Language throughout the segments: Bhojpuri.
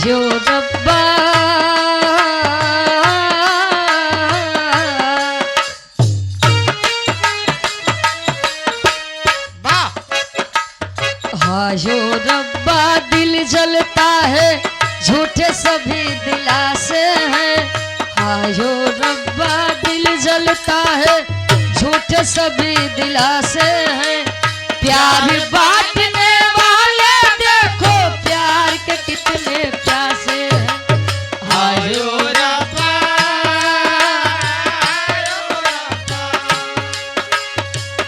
हायो रब्बा हायो रब्बा दिल जलता है झूठे सभी दिलासे हैं। हायो रब्बा दिल जलता है झूठे सभी दिलासे हैं। प्यार बांटने वाले देखो प्यार के कितने प्यासे हैं। हायो रब्बा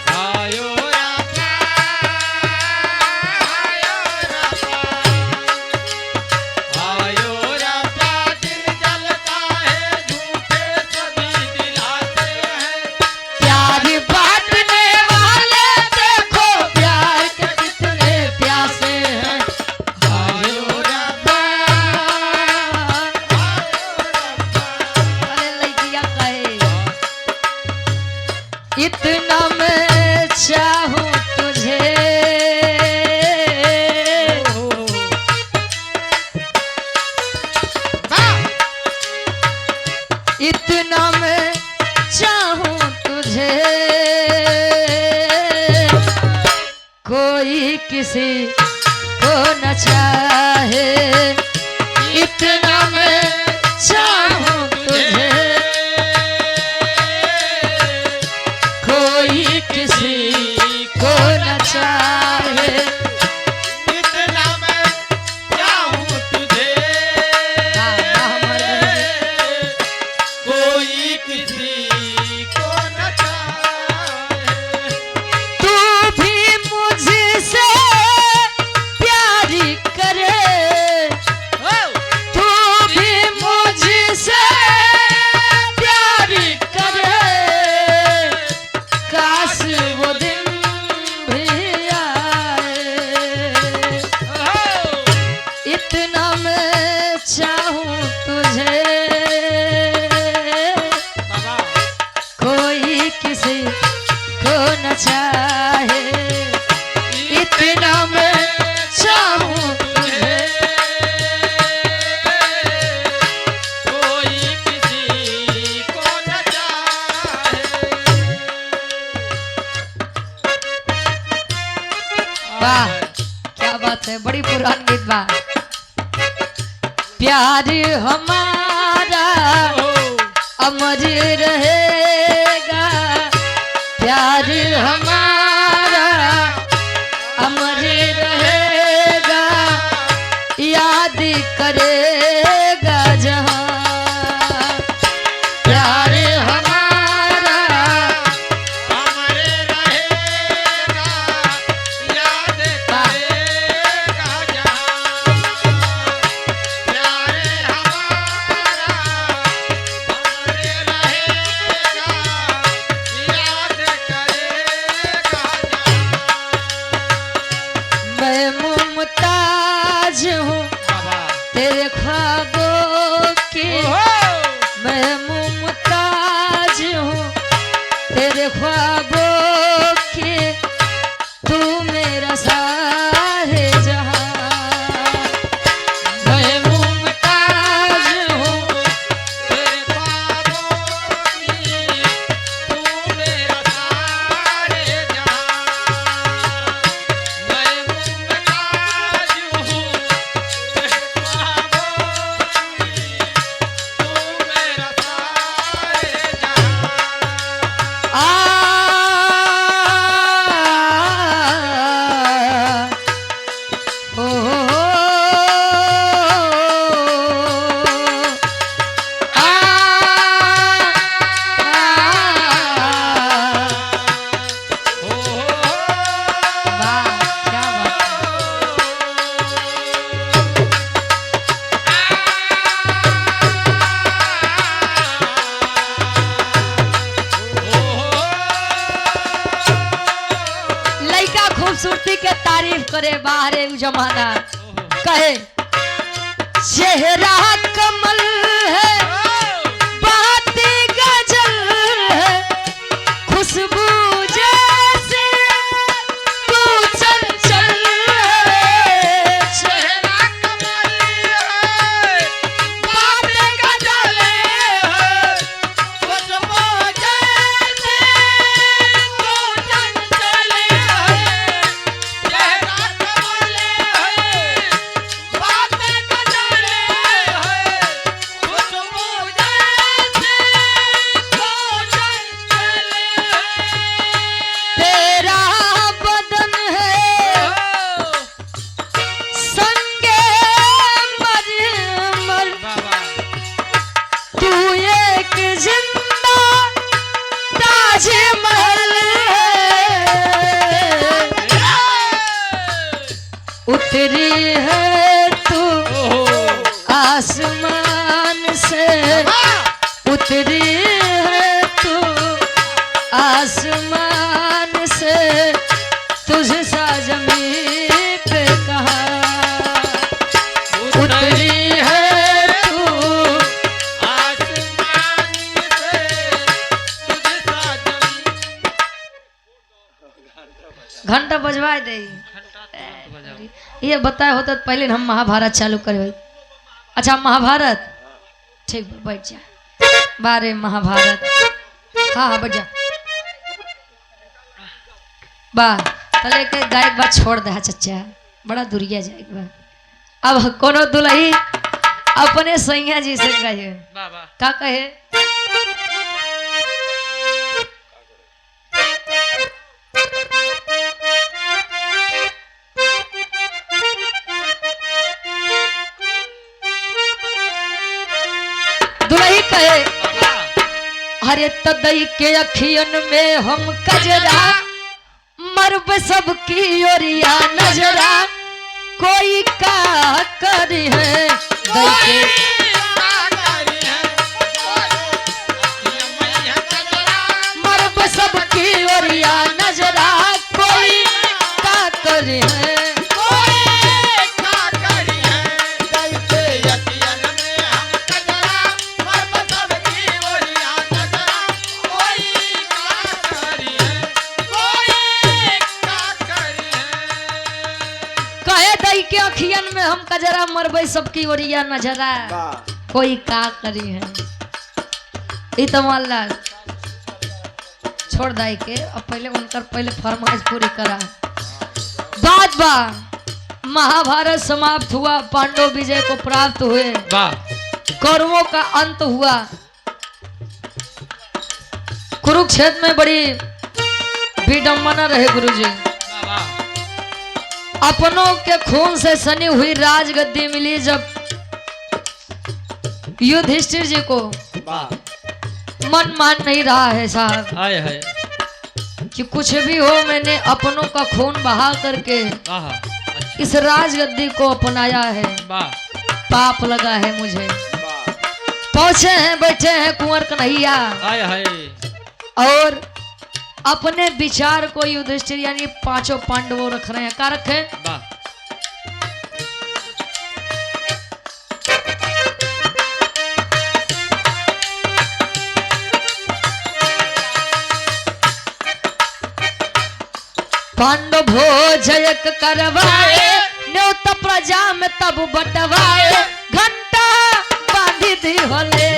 हायो रब्बा हायो रब्बा दिल जलता है झूठे सभी दिलासे हैं। प्यार बांटने वाले देखो प्यार के कितने प्यासे हैं। हायो रब्बा अरे लइकिया कहे इतना मैं चाहूं तुझे इतना मैं चाहूं तुझे कोई किसी को न चाहे। इतना मैं चाहूं तुझे कोई किसी को न चाहे। इतना मैं चाहूं तुझे कोई किसी को न चाहे। तू भी मुझसे प्यार करे तू भी मुझसे प्यार करे। काश वो दिन भी आए। इतना मैं चाहूं तुझे कोई किसी को न चाहे। इतना मैं चाहूं तुझे कोई किसी को न चाहे। वाह क्या बात है, बड़ी पुरानी गीत बा। प्यार हमारा अमर रहेगा। प्यार हमारा अमर रहेगा। याद करेगा जहां। प्यार हमारा अमर रहेगा। याद करेगा जहां। प्यार हमारा मैं मुमताज हूँ तेरे ख्वाबों की। मैं मुमताज हूँ तेरे ख्वाबों की। तू मेरा सारे जहां। मैं मुमताज हूँ तेरे ख्वाबों की। तू मेरा सारे जहां। मैं मुमताज हूँ तेरे ख्वाबों की। तू मेरा सारे जहां। खूबसूरती के तारीफ करे बाहर जमाना। कहे चेहरा कमल है बातें गजल है। खुशबू जैसे तू चंचल है। चेहरा कमल है एक जिंदा ताजमहल उतरी है तू आसमान से, उतरी है तू आसमान से, तुझे सा जमीन पे कहाँ उतरी है तू आसमान से, तुझे सा जमीन। घंटा बजवा दे। ये बताया होता तो पहले हम महाभारत चालू करे। अच्छा महाभारत ठीक बैठ जा। बारे महाभारत हाँ हाँ बैठ जा। वाह तले के गायक बात छोड़ दे चच्चा बड़ा दुरिया जाएगा। अब कोनो दुल्ही अपने सैया जी से कहे का कहे दुल्ही कहे हरे तदई के अखियन में हम कजरा मरब सबकी ओरिया नजरा कोई का करी है दई के मरब सबकी ओरिया नजरा कोई का करी है के अखियन में हम कजरा मरबे सबकी ओरिया नजरा कोई का करी है। ई तो माल्ला छोड़ दाई के अब पहले उनकर पहले फरमाइश पूरी करा। बात बा महाभारत समाप्त हुआ, पांडव विजय को प्राप्त हुए, कौरवों का अंत हुआ। कुरुक्षेत्र में बड़ी विडंबना रहे गुरुजी। अपनों के खून से सनी हुई राजगद्दी मिली जब युधिष्ठिर जी को मन मान नहीं रहा है साहब कि कुछ भी हो मैंने अपनों का खून बहा करके इस राजगद्दी को अपनाया है, पाप लगा है मुझे। पहुंचे हैं बैठे हैं कुंवर कन्हैया और अपने विचार को युधिष्ठिर यानी पांचों पांडवों रख रहे हैं। क्या रखे पांडव भोज एक करवाए न्योत प्रजा में तब बटवाए घंटा बांधी दी होले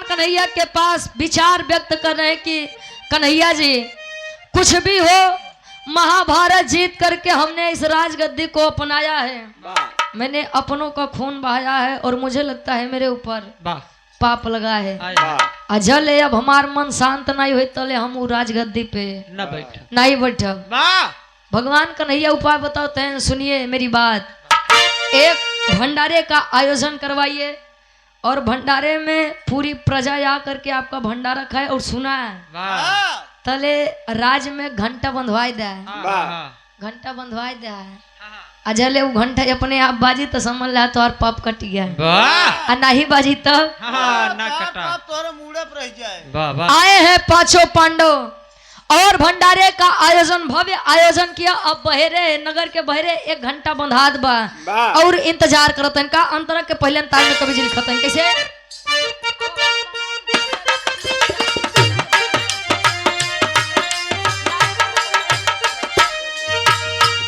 कन्हैया के पास विचार व्यक्त कर रहे हैं कि कन्हैया जी कुछ भी हो महाभारत जीत करके हमने इस राजगद्दी को अपनाया है, मैंने अपनों का खून बहाया है और मुझे लगता है मेरे ऊपर पाप लगा है। अजल है अब हमार मन शांत नहीं हुई तले हम वो राजगद्दी पे नहीं बैठ। भगवान कन्हैया उपाय बताते हैं, सुनिए मेरी बात। एक भंडारे का आयोजन करवाइए और भंडारे में पूरी प्रजा आ करके आपका भंडारा खाए और सुना है तले राज में घंटा बंधवाई दे, घंटा बंधवाई दे अजले वो घंटा अपने आप बाजी तो समझ ला तो और पाप कट गया और नहीं बाजी तो आए हैं पांचों पांडव और भंडारे का आयोजन भव्य आयोजन किया। अब बहरे नगर के बहरे 1 घंटा बंधात बा और इंतजार करत का अंतरा के पहले तार में कभी लिखत कैसे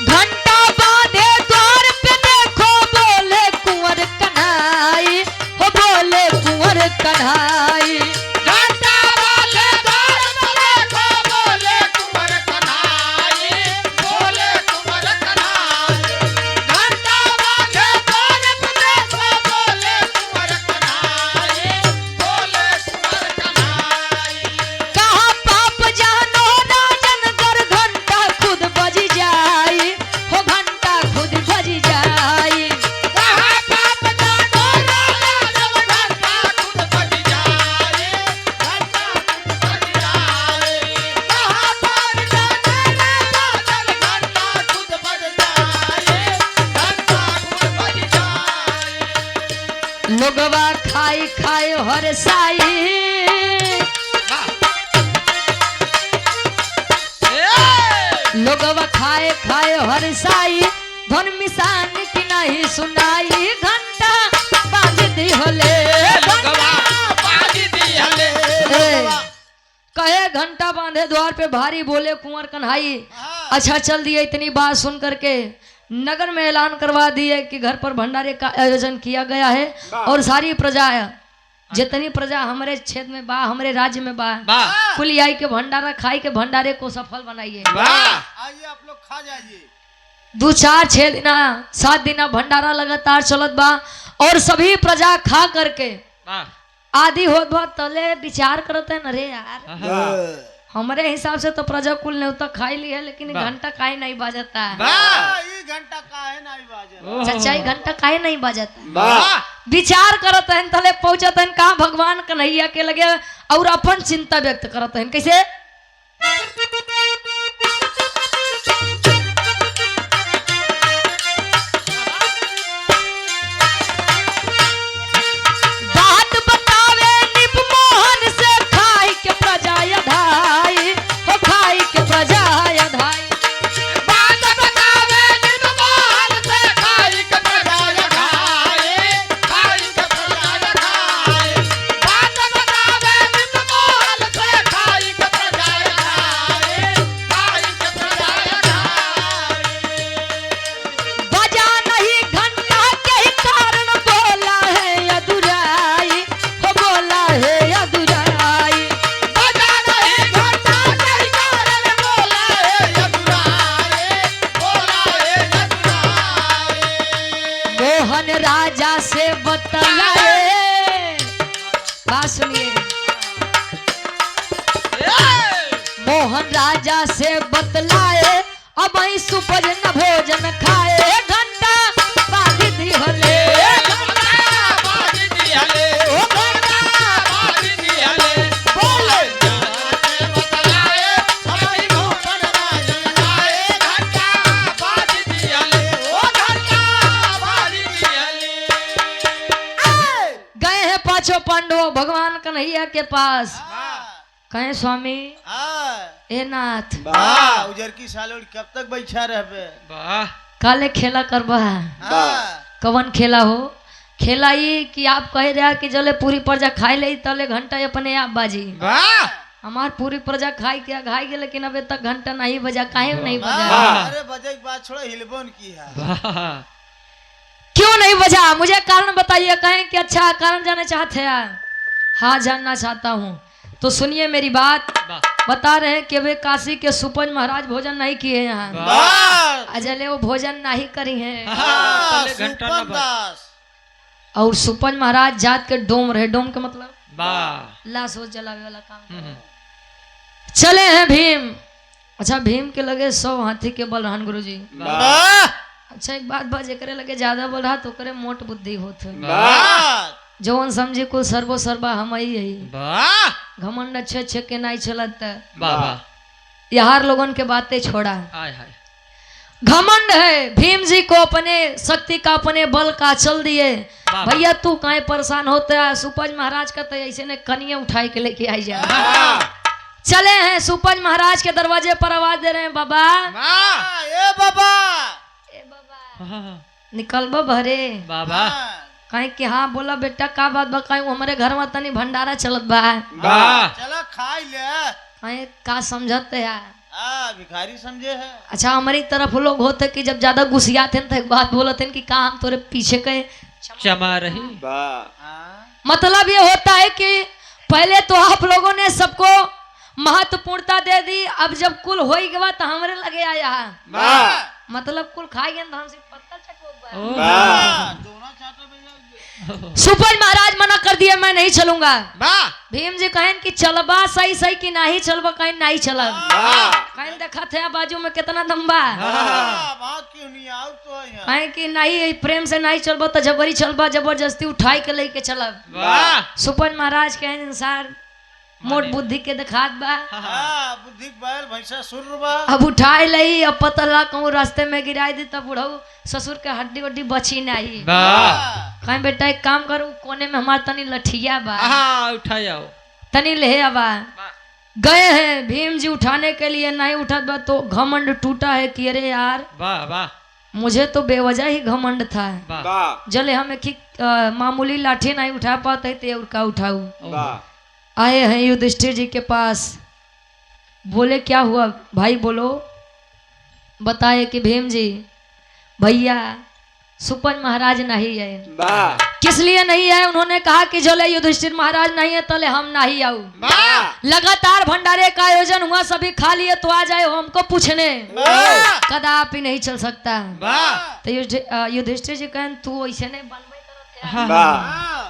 घंटा बांधे द्वार पे देखो बोले कुंवर कन्हाई हो बोले कुंवर कन्हाई। बरसाई। लोगवा खाए खाए हरसाई, धन मिसान की नहीं सुनाई। घंटा बाज दी होले, कहे घंटा बांधे द्वार पे भारी, बोले कुंवर कन्हाई। अच्छा चल दिए। इतनी बात सुन करके नगर में ऐलान करवा दिए कि घर पर भंडारे का आयोजन किया गया है और सारी प्रजा, जितनी प्रजा हमारे क्षेत्र में बा, हमारे राज्य में बा, कुल आई के भंडारा खाई के भंडारे को सफल बनाइए। आइए आप लोग खा जाइए। 2 4 6 दिना 7 दिना भंडारा लगातार चलत बा और सभी प्रजा खा करके आदि होत बा। तले विचार करते हैं, अरे यार हमारे हिसाब से तो प्रजा कुल ने तो खाई ली है, लेकिन घंटा काहे नहीं बजता है। घंटा काहे नहीं बाजे? सच्चाई घंटा काहे नहीं बजता? विचार करत हैं, तले पहुंचत हैं कहा भगवान कन्हैया के लगे और अपन चिंता व्यक्त करत हैं। कैसे? बात बतावे निप मोहन से, खाई के प्रजा यधाई, हो खाई के प्रजा यधाई। बात बतावे नित मोहन से, खाई के प्रजा यधाई, खाई के प्रजा यधाई। बात बतावे नित मोहन से, खाई के प्रजा यधाई, खाई के प्रजा यधाई। बजा नहीं घंटा के ही कारण, बोला है अधुराई, हो बोला है अधुराई। बजा नहीं घंटा नहीं कारण, बोला है यदुराई, बोला है यदुराई। मोहन राजा से बतलाए, बात सुनिए। मोहन राजा से बतलाए, अब ही सुपज न भोजन खाए। घंटा बांध दी होले, गए हैं पांचों पांडवों भगवान कन्हैया के पास। कहे स्वामी ए नाथ, उजर की सालों कब तक बैठा रहबे? काले खेला करबा। कवन खेला हो? खेला ये कि आप कह रहा कि जले पूरी प्रजा खाई ले तले घंटा अपने आप बाजी। हमार पूरी प्रजा खाई के घाई गए, लेकिन अबे तक घंटा नहीं बजा। काहे नहीं बजा? अरे बजे की बात छोड़ो, हिलबोन की है। क्यों नहीं बजा? मुझे कारण बताइए। कहें कि अच्छा कारण जानना चाहते हैं? हाँ जानना चाहता हूँ। तो सुनिए मेरी बात। बता रहे हैं कि वे काशी के सुपन महाराज भोजन नहीं किए यहाँ, अजले वो भोजन नहीं करी हैं। और सुपन महाराज जात के डोम रहे। डोम के मतलब लाश हो जलावे वाला काम। चले हैं भीम। अच्छा भीम के लगे 100 हाथी के बल रहन गुरु जी। अच्छा एक बात बा, जेकरे लगे ज्यादा बल रहा तो करे मोट बुद्धि होत। जौन समझे को सर्वो सर्वा हम ही यही घमंड अच्छे अच्छे के नहीं चलत। यार लोगन के बातें छोड़ा, घमंड है। भीम जी को अपने शक्ति का अपने बल का चल दिए। भैया तू काहे परेशान होता है? सुपज महाराज का तो ऐसे ने कनिया उठाई के लेके आई जा। चले हैं सुपज महाराज के दरवाजे पर आवाज दे रहे हैं, बाबा ए बाबा, ए बाबा निकल भरे बाबा। कहीं कि हाँ बोला बेटा का बात बा? कहीं हमारे घर में तनी भंडारा चलत बा। चला खाई ले। कहीं का समझते है? भिखारी समझे है। अच्छा हमारी तरफ लोग होते कि जब ज्यादा गुस्सियाते तो एक बात बोलते कि का हम तोरे पीछे के क्षमा रही। मतलब ये होता है कि पहले तो आप लोगों ने सबको महत्वपूर्णता दे दी, अब जब कुल हो गया तो हमारे लगे आया है। मतलब कुल खाएंगे तो हमसे पत्ता चटो। सुपज महाराज मना कर दिया, मैं नहीं चलूंगा। भीम जी कहें कि चलबा सही सही कि नहीं चलबा? कहीं नहीं चलब। कहीं देखा थे बाजू में कितना दम्बा। कहें कि नहीं प्रेम से नहीं चलबा तो जबरी चलबा, जबरदस्ती उठाई के लेके चलब। सुपज महाराज कहें इंसान मोट बुद्धि के दिखात बा। बुद्धि बैल भैंसा सुर बा। अब उठाई लई, अब पता ला कहूँ रास्ते में गिराई दी तब बुढ़ऊ ससुर के हड्डी वड्डी बची नहीं। कहीं बेटा एक काम करूँ, कोने में हमारा तनी लठिया बा, हाँ उठा जाओ। तनी ले आवा। गए हैं भीम जी उठाने के लिए, नहीं उठा बा तो घमंड टूटा है कि अरे यार वाह वाह मुझे तो बेवजह ही घमंड था। वाह जले हम एक ही मामूली लाठी नहीं उठा पाते थे और का उठाऊ। वाह। आए हैं युधिष्ठिर जी के पास, बोले क्या हुआ भाई, बोलो। बताए कि भीम जी भैया सुपन महाराज नहीं है। किस लिए नहीं है? उन्होंने कहा कि जले युधिष्ठिर महाराज नहीं है तले हम नहीं आऊ। लगातार भंडारे का आयोजन हुआ, सभी खा लिए तो आ जाए हमको पूछने, कदापि नहीं चल सकता। तो युधिष्ठिर जी कहें तू ऐसे नहीं बनवे,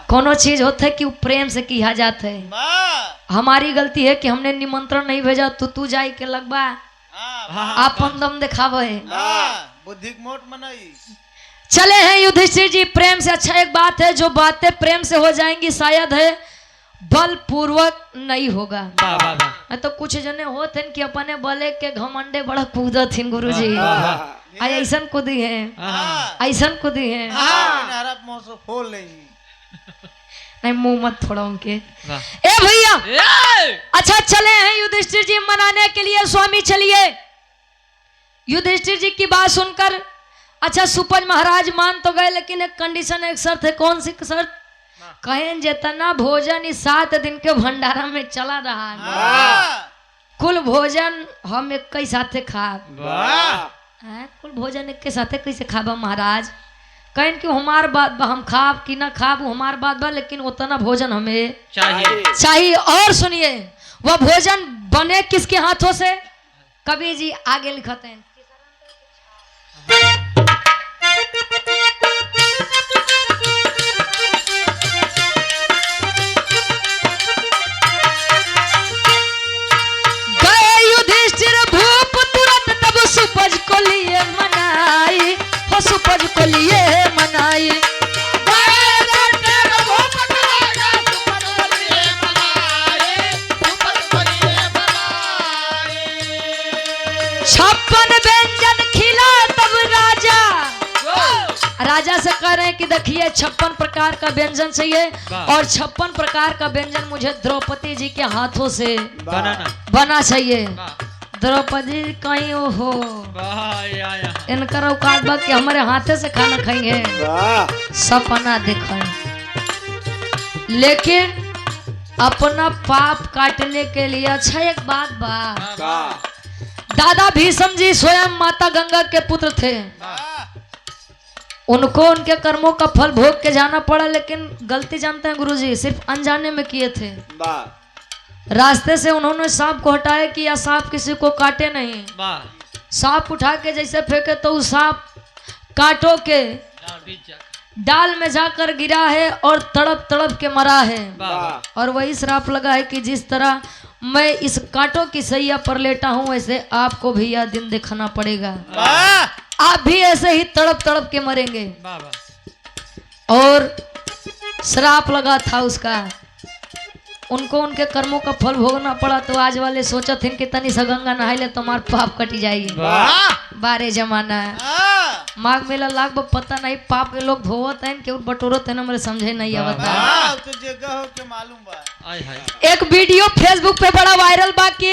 कोनो चीज होते कि प्रेम से किया जाता है। हमारी गलती है कि हमने निमंत्रण नहीं भेजा, तो तू जाए के लगवा आपन दम दिखावे। बुद्धि मोट मनाई। चले हैं युधिष्ठिर जी प्रेम से। अच्छा एक बात है, जो बातें प्रेम से हो जाएंगी शायद है बल पूर्वक नहीं होगा। तो कुछ जने होते कि अपने बले के घमंडे बड़ा कूदत हैं गुरुजी, ऐसा कूदी है, ऐसा कूदी है। फोल नहीं मुंह मत थोड़ा उनके। ए भैया अच्छा चले हैं युधिष्ठिर जी मनाने के लिए, स्वामी चलिए। युधिष्ठिर जी की बात सुनकर अच्छा सुपन महाराज मान तो गए, लेकिन एक कंडीशन, एक शर्त है। कौन सी शर्त? कहें जितना भोजन इस 7 दिन के भंडारा में चला रहा है, कुल भोजन हम एक के साथे खाब। कुल भोजन एक के साथे कैसे खाबा महाराज? कहें कि हमार बात बा, हम खाब कि ना खाब वो हमार बात बा, लेकिन उतना भोजन हमें चाहिए। और सुनिए वह भोजन बने किसके हाथों से? कबीर जी आगे लिखते हैं, गए युधिष्ठिर भूप तुरंत तब सुपज को लिए मनाई, हो सुपज को लिए मनाई। छप्पन व्यंजन खिला तब राजा से कह रहे हैं कि देखिए 56 प्रकार का व्यंजन चाहिए, और 56 प्रकार का व्यंजन मुझे द्रौपदी जी के हाथों से बना चाहिए। द्रौपदी कहीं हो इनका औकात बा कि हमारे हाथे से खाना खाएंगे, सपना देखें। लेकिन अपना पाप काटने के लिए अच्छा एक बात बा, दादा भीष्म जी स्वयं माता गंगा के पुत्र थे, उनको उनके कर्मों का फल भोग के जाना पड़ा, लेकिन गलती जानते हैं गुरुजी सिर्फ अनजाने में किए थे। रास्ते से उन्होंने सांप को हटाया कि या सांप किसी को काटे नहीं, सांप उठा के जैसे फेंके तो उस सांप काटो के डाल में जाकर गिरा है और तड़प तड़प के मरा है। और वही श्राप लगा है कि जिस तरह मैं इस कांटों की सैया पर लेटा हूं, वैसे आपको भी यह दिन दिखाना पड़ेगा, आप भी ऐसे ही तड़प तड़प के मरेंगे। और श्राप लगा था उसका, उनको उनके कर्मों का फल भोगना पड़ा। तो आज वाले सोचा थे कि तनी सा गंगा नहाई ले तुम्हार पाप कटी जाएगी। बारे जमाना है माघ मेला लाग पता नहीं पाप के लोग धोवत हैं कि बटोरत है ना, मेरे समझे नहीं आवता। तो जगह हो के मालूम बा। एक वीडियो फेसबुक पे बड़ा वायरल बा कि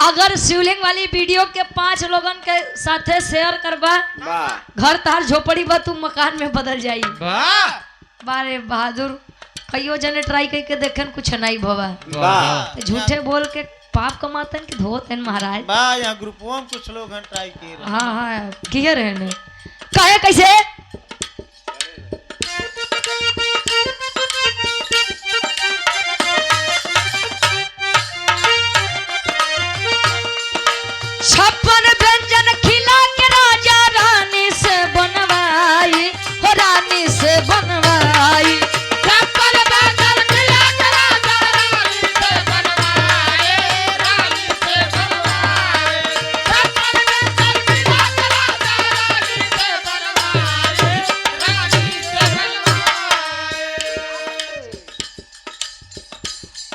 अगर शिवलिंग वाली वीडियो के 5 लोगन के साथे शेयर करबा, घर तार झोपड़ी बा तू मकान में बदल जाई। बारे बहादुर कईयो जने ट्राई करके देखें कुछ नहीं भवा, तो झूठे बोल के पाप कमाते हैं कि धोते हैं महाराज। यहाँ ग्रुपों में कुछ लोग ट्राई किए। हाँ किए रहे कहे कैसे छप्पन व्यंजन खिला के राजा रानी से बनवाई, हो रानी से बनवाई। छप्पन व्यंजन खिला के राजा रानी से बनवाए, रानी से बनवाए। छप्पन व्यंजन खिला के राजा रानी से बनवाए, रानी से बनवाए।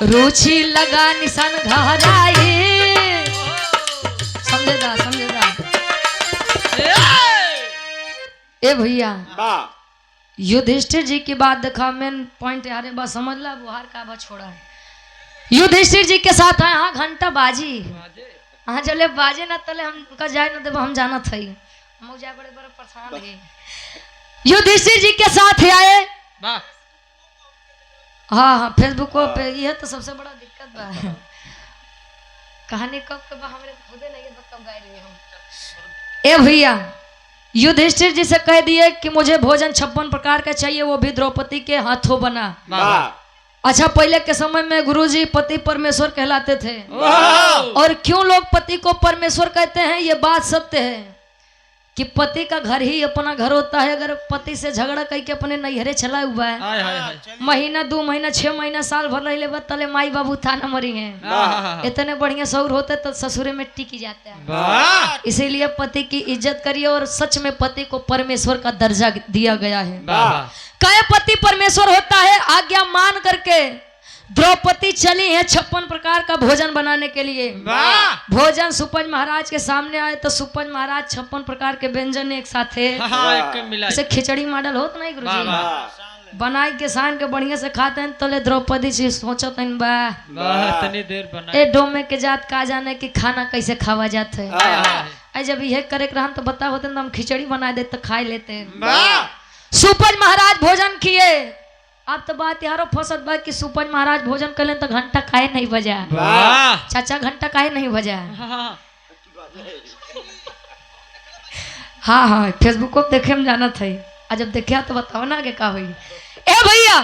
रुचि लगा निशान घहराई, समझेगा ए भैया। युधिष्ठिर जी की बात देखा, मेन पॉइंट यार बस समझ ला, बुहार का बा छोड़ा है। युधिष्ठिर जी के साथ है हाँ घंटा बाजी, हाँ चले बाजे ना तले हम उनका जाए ना देव हम जाना था हम जा बड़े बड़े परेशान है। युधिष्ठिर जी के साथ ही आए, हाँ फेसबुक पे यह तो सबसे बड़ा दिक्कत बा। कहानी कब कब हमारे खुदे नहीं तो कब गाए रहे हम। ए भैया युधिष्ठिर जी से कह दिए कि मुझे भोजन 56 प्रकार का चाहिए, वो भी द्रौपदी के हाथों बना। अच्छा पहले के समय में गुरुजी पति परमेश्वर कहलाते थे, और क्यों लोग पति को परमेश्वर कहते हैं ये बात सत्य है कि पति का घर ही अपना घर होता है। अगर पति से झगड़ा करके अपने नैहरे चला हुआ है, महीना 2 महीना 6 महीना साल भर रह ले तले माई बाबू थाना मरी हैं, इतने बढ़िया सौर होते तो ससुरे में टिक जाता है। इसीलिए पति की इज्जत करिए, और सच में पति को परमेश्वर का दर्जा दिया गया है। कहे पति परमेश्वर होता है, आज्ञा मान करके द्रौपदी चली है 56 प्रकार का भोजन बनाने के लिए। भोजन सुपज महाराज के सामने आए तो सुपज महाराज 56 प्रकार के व्यंजन एक साथ है, खिचड़ी मॉडल होता नहीं गुरुजी, बनाई के सान के बढ़िया से खाते हैं। तले द्रौपदी जी सोचत तनी देर बना ए डोमे के जात का जाने की खाना कैसे खावा जाता है। जब यह करे रहन तो बता होते हम खिचड़ी बना दे तो खा लेते। सुपज महाराज भोजन किए। अब तो बात यारो फसत बा कि सुपज महाराज भोजन कर तो घंटा काहे नहीं बजा। चाचा घंटा काहे नहीं बजा। हाँ हाँ फेसबुक को देखे हम जाना था, जब देखे तो बताओ ना आगे का हुई। ए भैया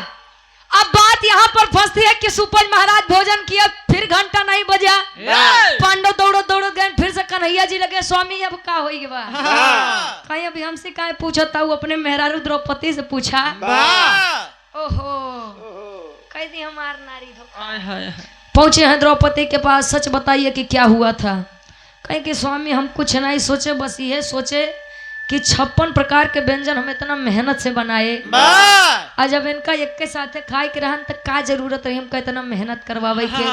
अब बात यहाँ पर फंसती है कि सुपज महाराज भोजन किया, फिर घंटा नहीं बजा। पांडव दौड़ो दौड़ो गए, फिर से कन्हैया जी लगे स्वामी अब का होई बा। कहीं अभी हमसे काहे पूछा था, वो अपने मेहरारू द्रौपदी से पूछा। ओहो कह दी हमार नारी धोखा। पहुंचे हैं द्रौपदी के पास, सच बताइए कि क्या हुआ था। कहे कि स्वामी हम कुछ नहीं सोचे, बस ये सोचे कि 56 प्रकार के व्यंजन हम इतना मेहनत से बनाए, आज जब इनका एक के साथ खाए के रहन तक का जरूरत रही हमका इतना मेहनत करवावे के।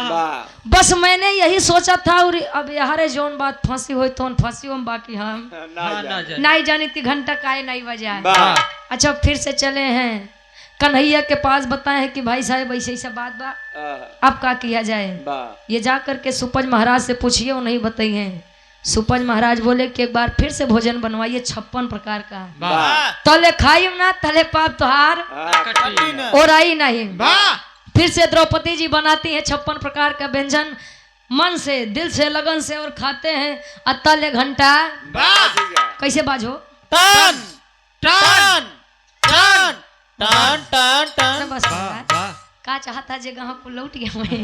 बस मैंने यही सोचा था, और अब यारे जोन बात फांसी हो तो फांसी हो, बाकी हम नहीं जानी थी घंटा काहे नहीं बजाए। अच्छा फिर से चले हैं कन्हैया के पास, बताए कि भाई साहब ऐसे ऐसा बात बा, अब क्या किया जाए। ये जा करके सुपज महाराज से पूछिए, वो नहीं बताइए। सुपज महाराज बोले कि एक बार फिर से भोजन बनवाइए 56 प्रकार का, तले खाई ना तले पाप तुहार और आई नहीं। फिर से द्रौपदी जी बनाती है 56 प्रकार का व्यंजन, मन से दिल से लगन से, और खाते हैं। अतले घंटा कैसे बाजो टन टन टन टन टन टन। बस का चाहता जे गाँव को लौट गया मैं।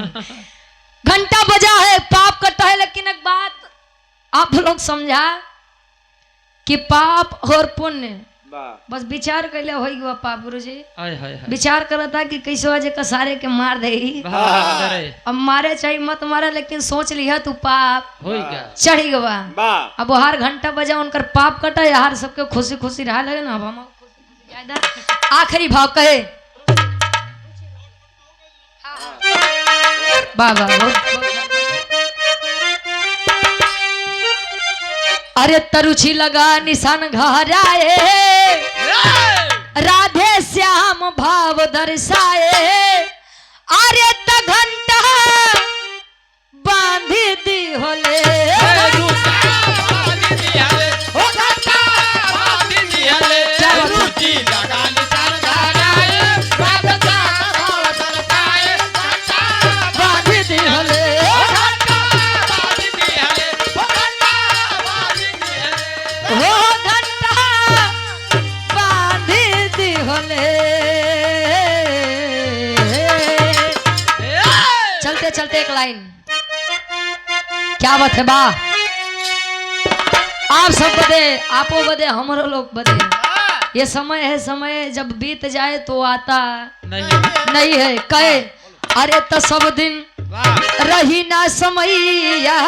घंटा बजा है, पाप कटा है, लेकिन एक बात आप लोग समझा कि पाप और पुण्य बस विचार कैले हो गया। पाप गुरुजी विचार करता कि कैसे वजह का सारे के मार दे, अब मारे चाहे मत मारे, लेकिन सोच लिया तू पाप चढ़ गवा। अब हर घंटा बजा उनकर पाप कटा, यार सबके खुशी खुशी रहा लगे ना। अब हम आखिरी भाव कहे बाबा अरे तरुचि लगा निशान घराए, राधे श्याम भाव दर्शाए। अरे त घंटा बांधी दी होले, चलते एक लाइन क्या बात है बा। आप सब बदे, आपो बदे, हमारो लोग बदे। ये समय है, समय जब बीत जाए तो आता नहीं है। कहे अरे तो सब दिन रही ना समैया,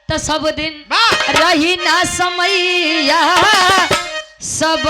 तो सब दिन रही ना समैया सब